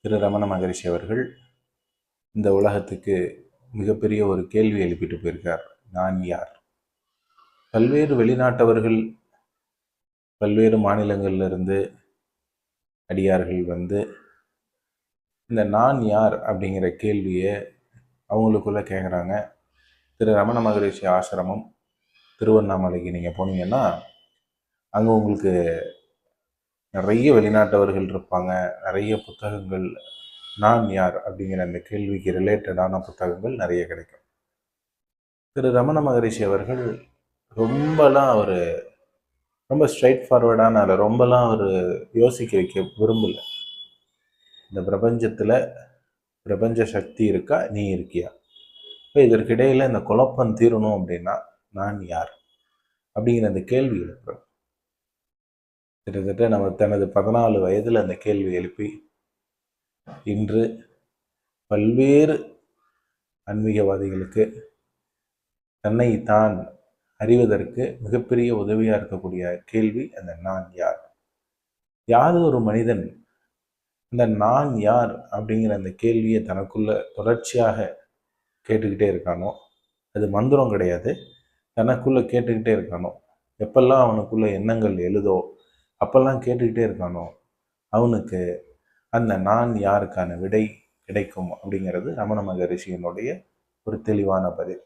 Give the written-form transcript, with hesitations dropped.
திரு ரமண மகரிஷி அவர்கள் இந்த உலகத்துக்கு மிகப்பெரிய ஒரு கேள்வி எழுப்பிட்டு போயிருக்கார். நான் யார்? பல்வேறு வெளிநாட்டவர்கள், பல்வேறு மாநிலங்கள்ல இருந்து அடியார்கள் வந்து இந்த நான் யார் அப்படிங்கிற கேள்வியை அவங்களுக்குள்ள கேட்குறாங்க. திரு ரமண மகரிஷி ஆசிரமம் திருவண்ணாமலைக்கு நீங்கள் போனீங்கன்னா அங்கே உங்களுக்கு நிறைய வெளிநாட்டவர்கள் இருப்பாங்க. நிறைய புத்தகங்கள் நான் யார் அப்படிங்கிற அந்த கேள்விக்கு ரிலேட்டடான புத்தகங்கள் நிறைய கிடைக்கும். திரு ரமண மகரிஷி அவர்கள் அவர் ரொம்ப ஸ்ட்ரைட் ஃபார்வர்டான ரொம்பலாம் அவர் யோசிக்க வைக்க விரும்பல. இந்த பிரபஞ்சத்தில் பிரபஞ்ச சக்தி இருக்கா, நீ இருக்கியா? இப்போ இதற்கிடையில் இந்த குழப்பம் தீரணும் அப்படின்னா நான் யார் அப்படிங்கிற அந்த கேள்வி எழுப்புறோம். கிட்டத்தட்ட நம்ம தனது 14 வயதில் அந்த கேள்வி எழுப்பி இன்று பல்வேறு ஆன்மீகவாதிகளுக்கு தன்னை தான் அறிவதற்கு மிகப்பெரிய உதவியாக இருக்கக்கூடிய கேள்வி அந்த நான் யார். யாது ஒரு மனிதன் இந்த நான் யார் அப்படிங்கிற அந்த கேள்வியை தனக்குள்ள தொடர்ச்சியாக கேட்டுக்கிட்டே இருக்கானோ, அது மந்திரம் கிடையாது, தனக்குள்ள கேட்டுக்கிட்டே இருக்கானோ, எப்பெல்லாம் அவனுக்குள்ள எண்ணங்கள் எழுதோ அப்பெல்லாம் கேட்டுக்கிட்டே இருக்கானோ அவனுக்கு அந்த நான் யாருக்கான விடை கிடைக்கும் அப்படிங்கிறது ரமண மகரிஷியினுடைய ஒரு தெளிவான பதில்.